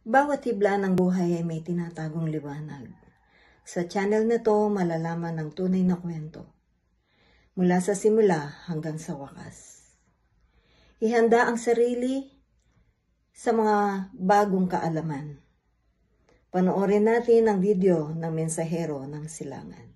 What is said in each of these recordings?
Bawat hibla ng buhay ay may tinatagong liwanag. Sa channel na to, malalaman ang tunay na kwento. Mula sa simula hanggang sa wakas. Ihanda ang sarili sa mga bagong kaalaman. Panoorin natin ang video ng Mensahero ng Silangan.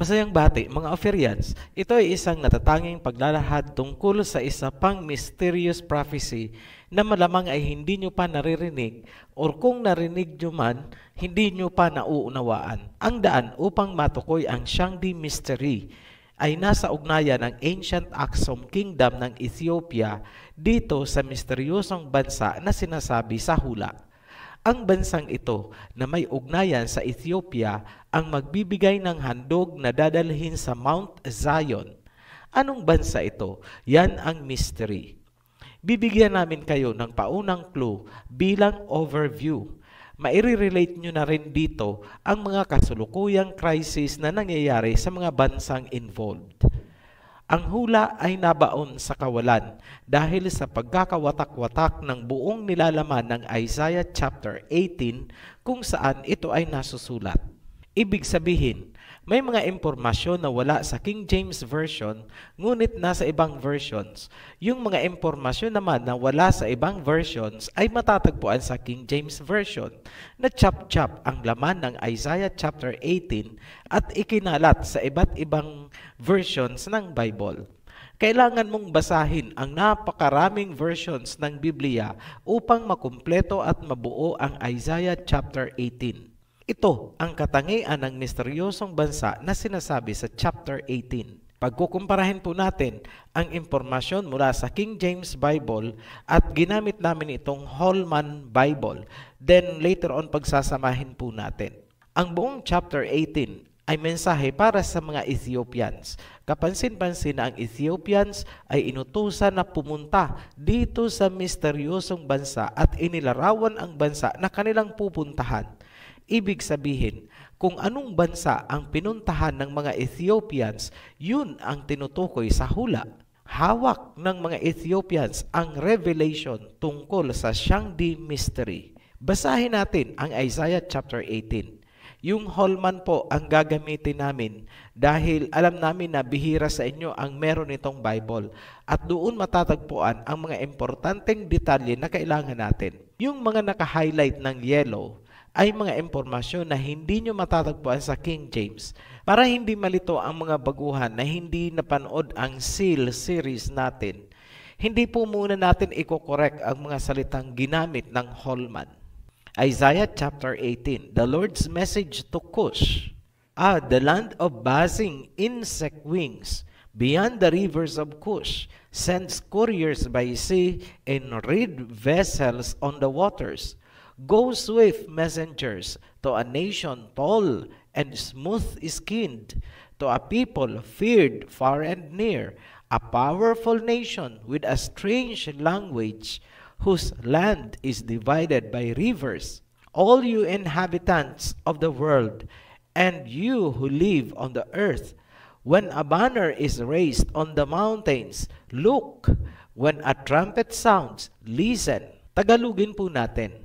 Masayang bati, mga Ophirians, ito ay isang natatanging paglalahad tungkol sa isa pang mysterious prophecy na malamang ay hindi nyo pa naririnig or kung narinig nyo man, hindi nyo pa nauunawaan. Ang daan upang matukoy ang Shangdi Mystery ay nasa ugnayan ng Ancient Aksum Kingdom ng Ethiopia dito sa misteryosong bansa na sinasabi sa hula. Ang bansang ito na may ugnayan sa Ethiopia ang magbibigay ng handog na dadalhin sa Mount Zion. Anong bansa ito? Yan ang mystery. Bibigyan namin kayo ng paunang clue bilang overview. Maire-relate nyo na rin dito ang mga kasulukuyang crisis na nangyayari sa mga bansang involved. Ang hula ay nabaon sa kawalan dahil sa pagkakawatak-watak ng buong nilalaman ng Isaiah chapter 18 kung saan ito ay nasusulat. Ibig sabihin, may mga impormasyon na wala sa King James Version ngunit nasa ibang versions. Yung mga impormasyon naman na wala sa ibang versions ay matatagpuan sa King James Version na chop-chop ang laman ng Isaiah chapter 18 at ikinalat sa iba't ibang versions ng Bible. Kailangan mong basahin ang napakaraming versions ng Biblia upang makumpleto at mabuo ang Isaiah chapter 18. Ito ang katangian ng misteryosong bansa na sinasabi sa chapter 18. Pagkukumparahin po natin ang impormasyon mula sa King James Bible at ginamit namin itong Holman Bible. Then later on pagsasamahin po natin. Ang buong chapter 18 ay mensahe para sa mga Ethiopians. Kapansin-pansin na ang Ethiopians ay inutusan na pumunta dito sa misteryosong bansa at inilarawan ang bansa na kanilang pupuntahan. Ibig sabihin, kung anong bansa ang pinuntahan ng mga Ethiopians, yun ang tinutukoy sa hula. Hawak ng mga Ethiopians ang revelation tungkol sa Shangdi Mystery. Basahin natin ang Isaiah chapter 18. Yung Holman po ang gagamitin namin dahil alam namin na bihira sa inyo ang meron itong Bible at doon matatagpuan ang mga importanteng detalye na kailangan natin. Yung mga naka-highlight ng yellow ay mga impormasyon na hindi nyo matatagpuan sa King James para hindi malito ang mga baguhan na hindi napanood ang Seal series natin. Hindi po muna natin i-correct ang mga salitang ginamit ng Holman. Isaiah chapter 18, the Lord's message to Cush. The land of buzzing insect wings beyond the rivers of Cush sends couriers by sea and reed vessels on the waters. Go swift messengers to a nation tall and smooth-skinned, to a people feared far and near, a powerful nation with a strange language, whose land is divided by rivers. All you inhabitants of the world, and you who live on the earth, when a banner is raised on the mountains, look. When a trumpet sounds, listen. Tagalogin po natin.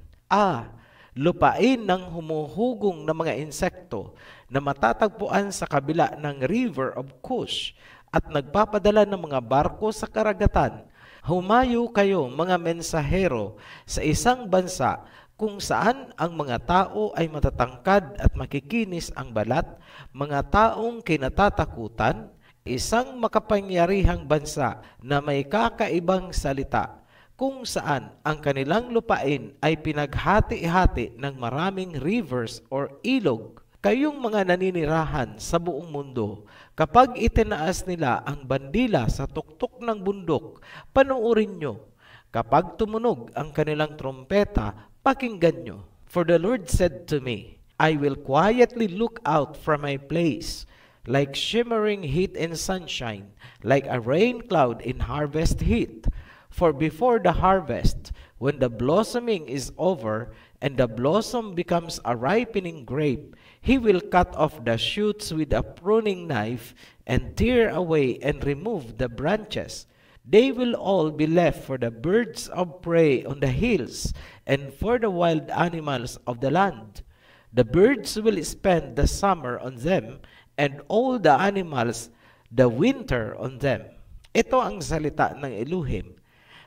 lupain ng humuhugong na mga insekto na matatagpuan sa kabila ng River of Cush at nagpapadala ng mga barko sa karagatan. Humayo kayo mga mensahero sa isang bansa kung saan ang mga tao ay matatangkad at makikinis ang balat, mga taong kinatatakutan, isang makapangyarihang bansa na may kakaibang salita, kung saan ang kanilang lupain ay pinaghati-hati ng maraming rivers or ilog. Kayong mga naninirahan sa buong mundo, kapag itinaas nila ang bandila sa tuktok ng bundok, panuorin nyo. Kapag tumunog ang kanilang trompeta, pakinggan nyo. For the Lord said to me, I will quietly look out from my place, like shimmering heat in sunshine, like a rain cloud in harvest heat. For before the harvest, when the blossoming is over, and the blossom becomes a ripening grape, he will cut off the shoots with a pruning knife, and tear away and remove the branches. They will all be left for the birds of prey on the hills, and for the wild animals of the land. The birds will spend the summer on them, and all the animals the winter on them. Ito ang salita ng Elohim.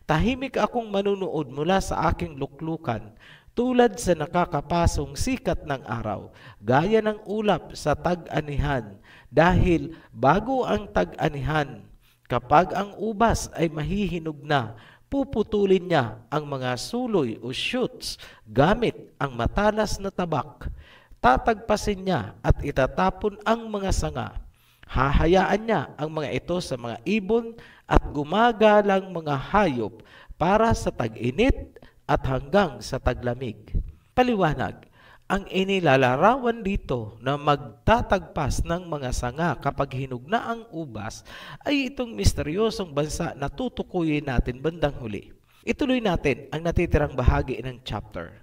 Tahimik akong manunood mula sa aking luklukan, tulad sa nakakapasong sikat ng araw, gaya ng ulap sa tag-anihan, dahil bago ang tag-anihan, kapag ang ubas ay mahihinog na, puputulin niya ang mga suloy o shoots gamit ang matalas na tabak. Tatagpasin niya at itatapon ang mga sanga. Hahayaan niya ang mga ito sa mga ibon at gumagalang mga hayop para sa tag-init at hanggang sa taglamig. Paliwanag, ang inilalarawan dito na magtatagpas ng mga sanga kapag hinog na ang ubas ay itong misteryosong bansa na tutukuyin natin bandang huli. Ituloy natin ang natitirang bahagi ng chapter.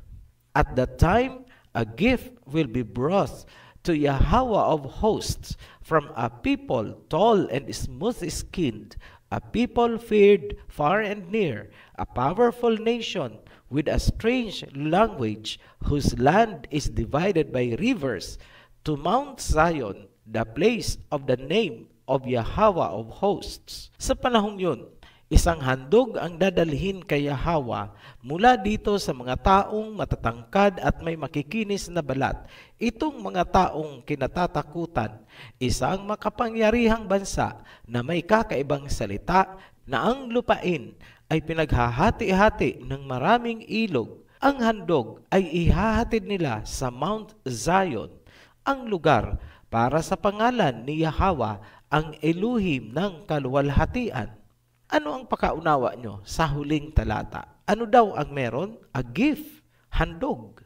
At that time, a gift will be brought to Yahweh of hosts from a people tall and smooth-skinned, a people feared far and near, a powerful nation with a strange language, whose land is divided by rivers, to Mount Zion, the place of the name of Yahweh of hosts. Sa panahong yun, isang handog ang dadalhin kay Yahweh mula dito sa mga taong matatangkad at may makikinis na balat. Itong mga taong kinatatakutan, isang makapangyarihang bansa na may kakaibang salita na ang lupain ay pinaghahati-hati ng maraming ilog. Ang handog ay ihahatid nila sa Mount Zion, ang lugar para sa pangalan ni Yahweh, ang Elohim ng kaluwalhatian. Ano ang pakaunawa nyo sa huling talata? Ano daw ang meron? A gift, handog.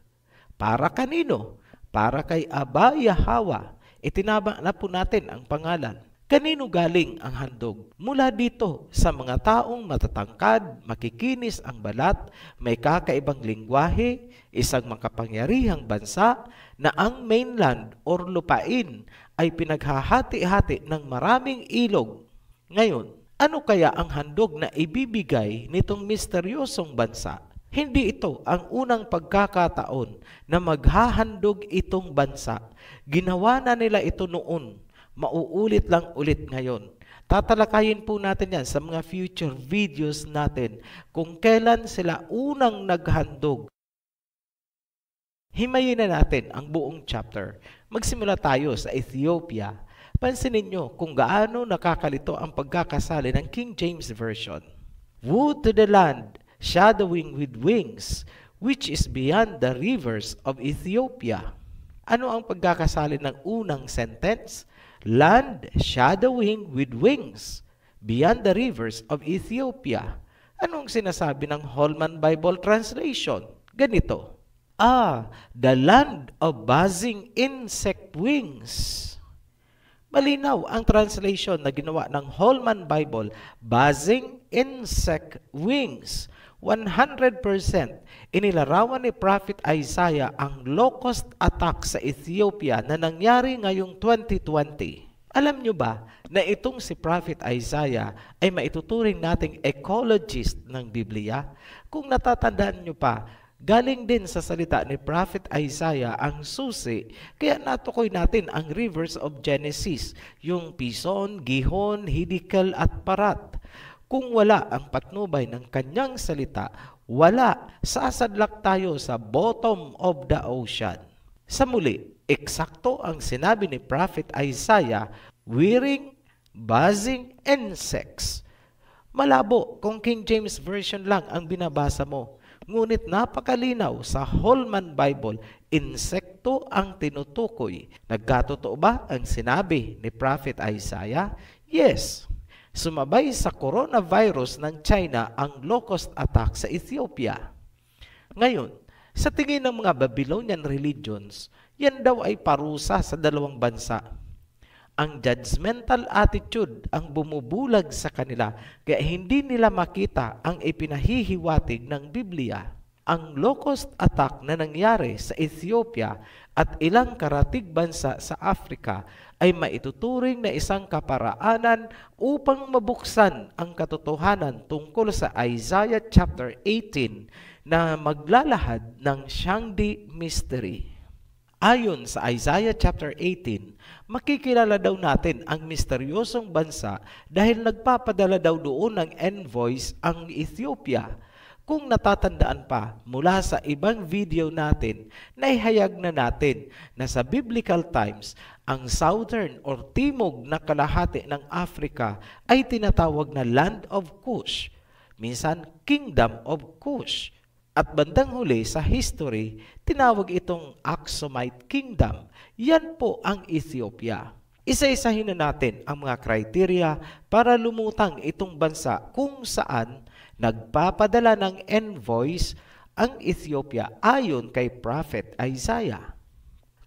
Para kanino? Para kay Aba Yahweh. Itinama na po natin ang pangalan. Kanino galing ang handog? Mula dito sa mga taong matatangkad, makikinis ang balat, may kakaibang lingwahe, isang makapangyarihang bansa na ang mainland or lupain ay pinaghahati-hati ng maraming ilog. Ngayon, ano kaya ang handog na ibibigay nitong misteryosong bansa? Hindi ito ang unang pagkakataon na maghahandog itong bansa. Ginawa na nila ito noon. Mauulit lang ulit ngayon. Tatalakayin po natin yan sa mga future videos natin kung kailan sila unang naghandog. Himayin na natin ang buong chapter. Magsimula tayo sa Ethiopia. Pansinin nyo kung gaano nakakalito ang pagkakasali ng King James Version. Woe to the land shadowing with wings, which is beyond the rivers of Ethiopia. Ano ang pagkakasali ng unang sentence? Land shadowing with wings, beyond the rivers of Ethiopia. Anong sinasabi ng Holman Bible Translation? Ganito, the land of buzzing insect wings. Malinaw ang translation na ginawa ng Holman Bible, buzzing insect wings. 100% inilarawan ni Prophet Isaiah ang locust attack sa Ethiopia na nangyari ngayong 2020. Alam nyo ba na itong si Prophet Isaiah ay maituturing nating ecologist ng Biblia? Kung natatandaan nyo pa, Galing din sa salita ni Prophet Isaiah ang susi, kaya natukoy natin ang rivers of Genesis, yung Pison, Gihon, Hiddekel at Parat. Kung wala ang patnubay ng kanyang salita, wala, sasadlak tayo sa bottom of the ocean. Sa muli, eksakto ang sinabi ni Prophet Isaiah, whirring, buzzing, and sex. Malabo kung King James Version lang ang binabasa mo. Ngunit napakalinaw sa Holman Bible, insekto ang tinutukoy. Nagkatotoo ba ang sinabi ni Prophet Isaiah? Yes. Sumabay sa coronavirus ng China ang locust attack sa Ethiopia. Ngayon, sa tingin ng mga Babylonian religions, yan daw ay parusa sa dalawang bansa. Ang judgmental attitude ang bumubulag sa kanila kaya hindi nila makita ang ipinahihiwatig ng Biblia. Ang locust attack na nangyari sa Ethiopia at ilang karatig bansa sa Africa ay maituturing na isang kaparaanan upang mabuksan ang katotohanan tungkol sa Isaiah chapter 18 na maglalahad ng Shangdi Mystery. Ayon sa Isaiah chapter 18, makikilala daw natin ang misteryosong bansa dahil nagpapadala daw doon ng envoys ang Ethiopia. Kung natatandaan pa mula sa ibang video natin, naihayag na natin na sa biblical times, ang southern or timog na kalahati ng Africa ay tinatawag na Land of Cush, minsan Kingdom of Cush. At bandang huli sa history, tinawag itong Aksumite Kingdom. Yan po ang Ethiopia. Isa-isahin na natin ang mga criteria para lumutang itong bansa kung saan nagpapadala ng envoys ang Ethiopia ayon kay Prophet Isaiah.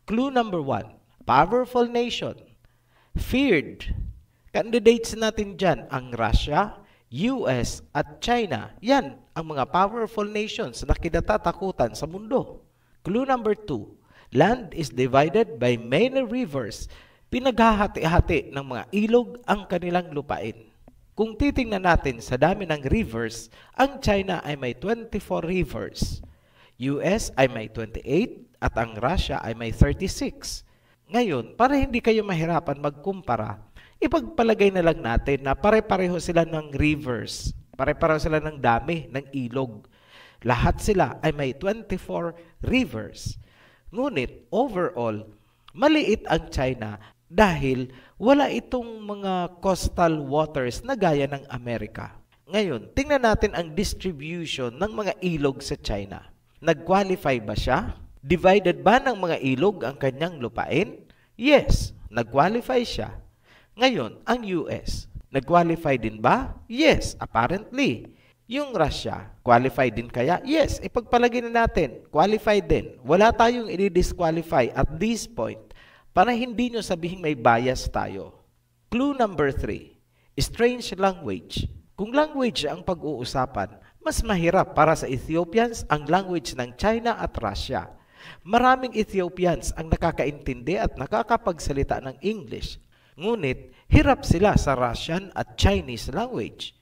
Clue number 1, powerful nation. Feared. Candidates natin dyan ang Russia, US at China. Yan ang mga powerful nations na kinatatakutan sa mundo. Clue number 2, land is divided by many rivers. Pinaghahati-hati ng mga ilog ang kanilang lupain. Kung titingnan natin sa dami ng rivers, ang China ay may 24 rivers. US ay may 28 at ang Russia ay may 36. Ngayon, para hindi kayo mahirapan magkumpara, ipagpalagay na lang natin na pare-pareho sila ng rivers. Pare-pareho sila ng dami ng ilog. Lahat sila ay may 24 rivers. Ngunit overall, maliit ang China dahil wala itong mga coastal waters na gaya ng Amerika. Ngayon, tingnan natin ang distribution ng mga ilog sa China. Nag-qualify ba siya? Divided ba ng mga ilog ang kanyang lupain? Yes, nag-qualify siya. Ngayon, ang US, nag-qualify din ba? Yes, apparently. Yung Russia, qualified din kaya? Yes, ipagpalagay na natin, qualified din. Wala tayong i-disqualify at this point para hindi nyo sabihin may bias tayo. Clue number 3, strange language. Kung language ang pag-uusapan, mas mahirap para sa Ethiopians ang language ng China at Russia. Maraming Ethiopians ang nakakaintindi at nakakapagsalita ng English. Ngunit, hirap sila sa Russian at Chinese language.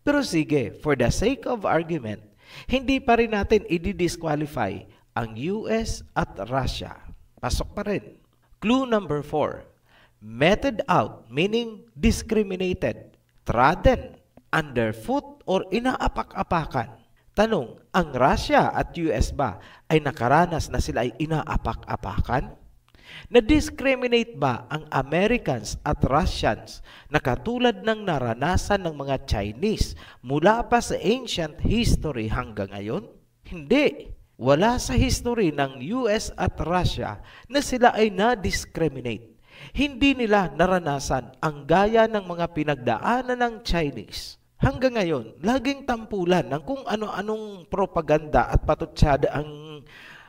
Pero sige, for the sake of argument, hindi pa rin natin i-disqualify ang US at Russia. Pasok pa rin. Clue number 4, meted out, meaning discriminated, trodden, underfoot, or inaapak-apakan. Tanong, ang Russia at US ba ay nakaranas na sila ay inaapak-apakan? Na-discriminate ba ang Americans at Russians na katulad ng naranasan ng mga Chinese mula pa sa ancient history hanggang ngayon? Hindi. Wala sa history ng US at Russia na sila ay na-discriminate. Hindi nila naranasan ang gaya ng mga pinagdaanan ng Chinese. Hanggang ngayon, laging tampulan ng kung ano-anong propaganda at patutsada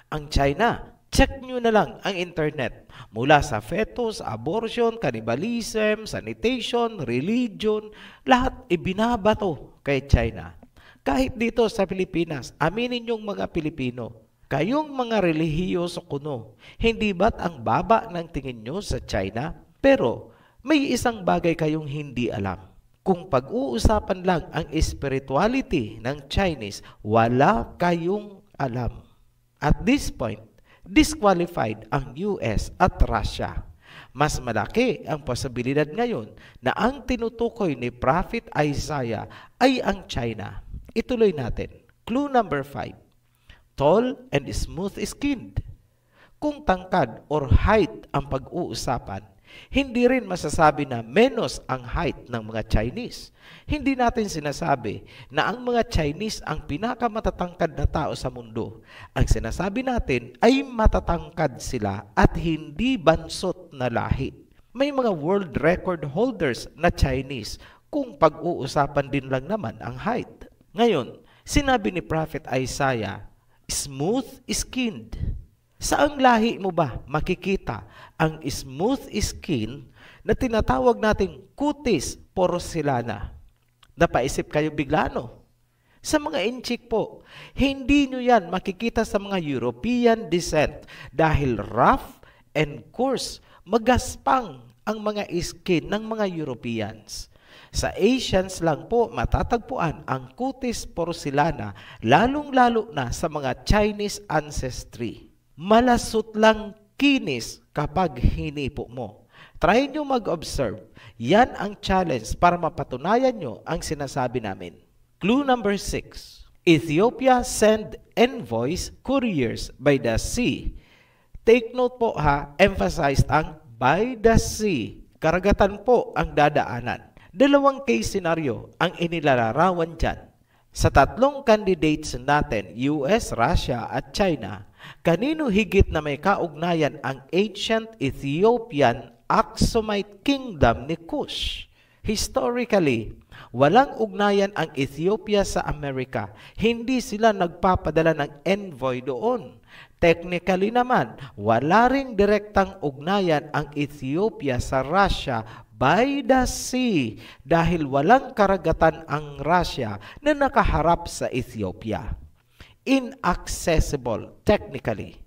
ang China. Check nyo na lang ang internet. Mula sa fetus, abortion, cannibalism, sanitation, religion, lahat ibinabato kay China. Kahit dito sa Pilipinas, aminin yung mga Pilipino, kayong mga relihiyoso kuno, hindi ba't ang baba ng tingin nyo sa China? Pero may isang bagay kayong hindi alam. Kung pag-uusapan lang ang spirituality ng Chinese, wala kayong alam. At this point, disqualified ang US at Russia. Mas malaki ang posibilidad ngayon na ang tinutukoy ni Prophet Isaiah ay ang China. Ituloy natin. Clue number 5. Tall and smooth-skinned. Kung tangkad or height ang pag-uusapan, hindi rin masasabi na menos ang height ng mga Chinese. Hindi natin sinasabi na ang mga Chinese ang pinakamatatangkad na tao sa mundo. Ang sinasabi natin ay matatangkad sila at hindi bansot na lahi. May mga world record holders na Chinese kung pag-uusapan din lang naman ang height. Ngayon, sinabi ni Prophet Isaiah, smooth-skinned. Saang lahi mo ba makikita ang smooth skin na tinatawag nating cutis porcelana? Napaisip kayo bigla, no? Sa mga inchik po, hindi nyo yan makikita sa mga European descent dahil rough and coarse, magaspang ang mga skin ng mga Europeans. Sa Asians lang po matatagpuan ang cutis porcelana, lalong-lalo na sa mga Chinese ancestry. Malasot lang kinis kapag hinipo mo. Try nyo mag-observe. Yan ang challenge para mapatunayan nyo ang sinasabi namin. Clue number 6. Ethiopia send envoys couriers by the sea. Take note po ha, emphasized ang by the sea. Karagatan po ang dadaanan. Dalawang case scenario ang inilalarawan dyan. Sa tatlong candidates natin, US, Russia at China, kanino higit na may kaugnayan ang ancient Ethiopian Aksumite Kingdom ni Kush? Historically, walang ugnayan ang Ethiopia sa Amerika. Hindi sila nagpapadala ng envoy doon. Technically naman, wala ring direktang ugnayan ang Ethiopia sa Russia by the sea dahil walang karagatan ang Russia na nakaharap sa Ethiopia. Inaccessible technically.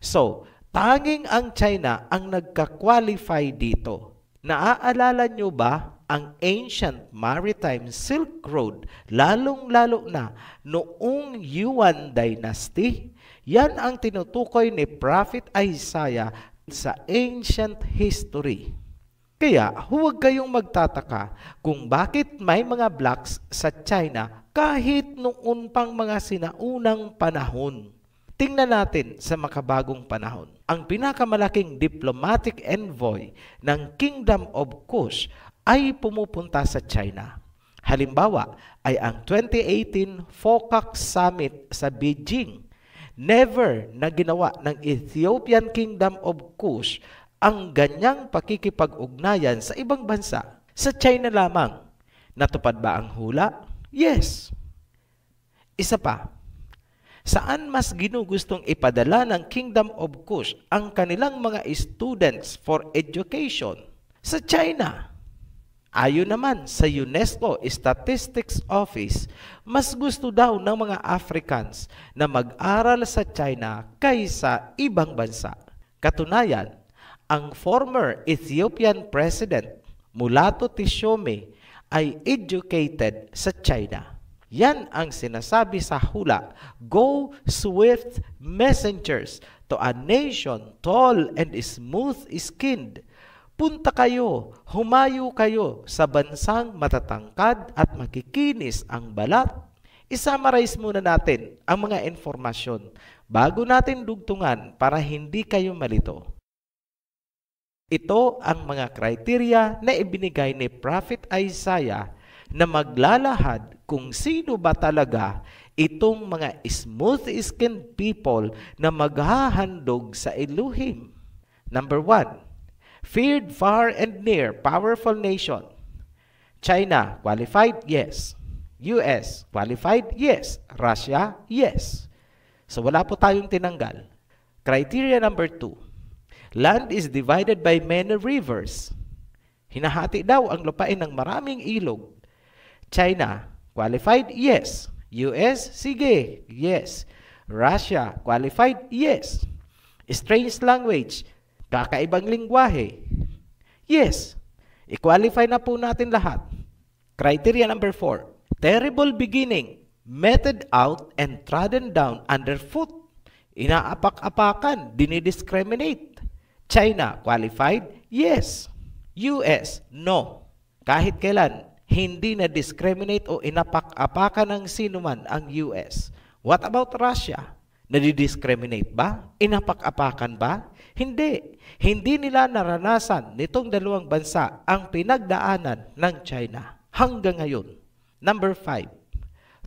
So, tanging ang China ang nagka-qualify dito. Naaalala nyo ba ang ancient maritime Silk Road, lalong-lalo na noong Yuan Dynasty? Yan ang tinutukoy ni Prophet Isaiah sa ancient history. Kaya huwag kayong magtataka kung bakit may mga blacks sa China kahit noon pang mga sinaunang panahon. Tingnan natin sa makabagong panahon. Ang pinakamalaking diplomatic envoy ng Kingdom of Kush ay pumupunta sa China. Halimbawa ay ang 2018 FOCAC Summit sa Beijing. Never na ginawa ng Ethiopian Kingdom of Kush ang ganyang pakikipag-ugnayan sa ibang bansa. Sa China lamang. Natupad ba ang hula? Yes. Isa pa. Saan mas ginugustong ipadala ng Kingdom of Kush ang kanilang mga students for education? Sa China. Ayon naman sa UNESCO Statistics Office, mas gusto daw ng mga Africans na mag-aral sa China kaysa ibang bansa. Katunayan, ang former Ethiopian President Mulatu Teshome ay educated sa China. Yan ang sinasabi sa hula, go swift messengers to a nation tall and smooth-skinned. Punta kayo, humayo kayo sa bansang matatangkad at makikinis ang balat. I-summarize muna natin ang mga informasyon bago natin dugtungan para hindi kayo malito. Ito ang mga kriteria na ibinigay ni Prophet Isaiah na maglalahad kung sino ba talaga itong mga smooth-skinned people na maghahandog sa Elohim. Number 1, feared far and near, powerful nation. China, qualified? Yes. US, qualified? Yes. Russia? Yes. So wala po tayong tinanggal. Criteria number 2, land is divided by many rivers. Hinahati daw ang lupain ng maraming ilog. China, qualified? Yes. US, sige, yes. Russia, qualified? Yes. Strange language, kakaibang lingwahe. Yes. I-qualify na po natin lahat. Criteria number 4, terrible beginning, meted out and trodden down underfoot. Inaapak-apakan, dinidiscriminate. China, qualified? Yes. US, no. Kahit kailan, hindi na discriminate o inapak-apakan ng sinuman ang US. What about Russia? Nadidiscriminate ba? Inapak-apakan ba? Hindi. Hindi nila naranasan nitong dalawang bansa ang pinagdaanan ng China hanggang ngayon. Number 5.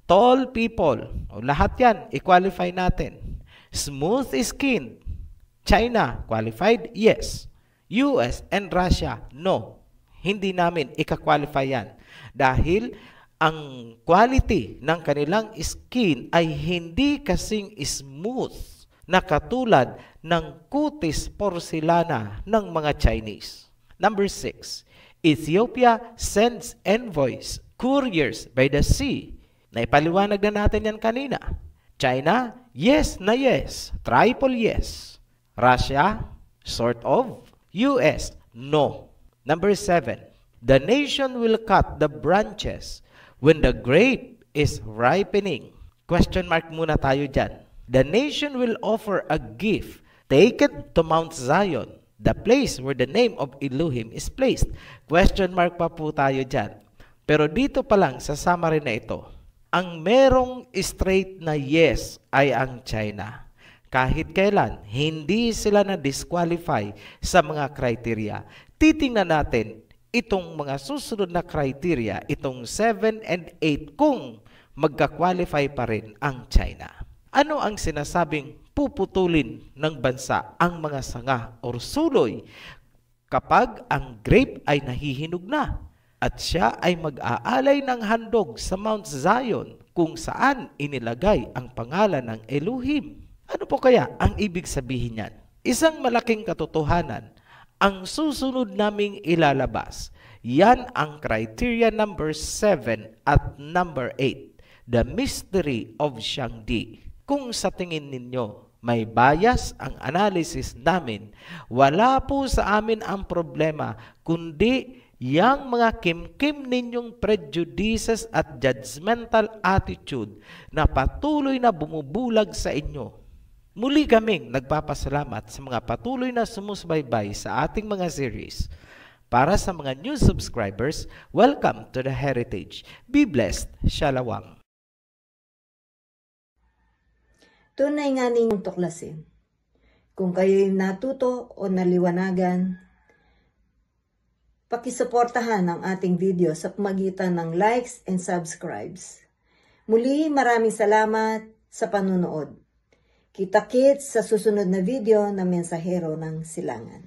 Tall people. O lahat yan, i-qualify natin. Smooth skin. China, qualified? Yes. US and Russia, no. Hindi namin ika-qualify yan. Dahil ang quality ng kanilang skin ay hindi kasing smooth na katulad ng kutis porcelana ng mga Chinese. Number 6. Ethiopia sends envoys, couriers by the sea. Naipaliwanag na natin yan kanina. China, yes na yes. Triple yes. Russia, sort of. US, no. Number 7. The nation will cut the branches when the grape is ripening. Question mark muna tayo dyan. The nation will offer a gift taken to Mount Zion, the place where the name of Elohim is placed. Question mark pa po tayo dyan. Pero dito pa lang sa summary na ito, ang merong straight na yes ay ang China. Kahit kailan, hindi sila na-disqualify sa mga criteria. Titingnan natin itong mga susunod na criteria, itong 7 and 8, kung magka-qualify pa rin ang China. Ano ang sinasabing puputulin ng bansa ang mga sanga o suloy kapag ang grape ay nahihinog na at siya ay mag-aalay ng handog sa Mount Zion kung saan inilagay ang pangalan ng Elohim? Ano po kaya ang ibig sabihin niyan? Isang malaking katotohanan ang susunod naming ilalabas. Yan ang criteria number 7 at number 8. The mystery of Shangdi. Kung sa tingin ninyo may bias ang analysis namin, wala po sa amin ang problema, kundi yang mga kimkim ninyong prejudices at judgmental attitude na patuloy na bumubulag sa inyo. Muli kaming nagpapasalamat sa mga patuloy na sumusubaybay sa ating mga series. Para sa mga new subscribers, welcome to the Heritage. Be blessed. Shalawam. Tunay nga ninyong tuklasin. Kung kayo'y natuto o naliwanagan, pakisuportahan ang ating video sa pamagitan ng likes and subscribes. Muli, maraming salamat sa panunood. Kita-kits sa susunod na video na Mensahero ng Silangan.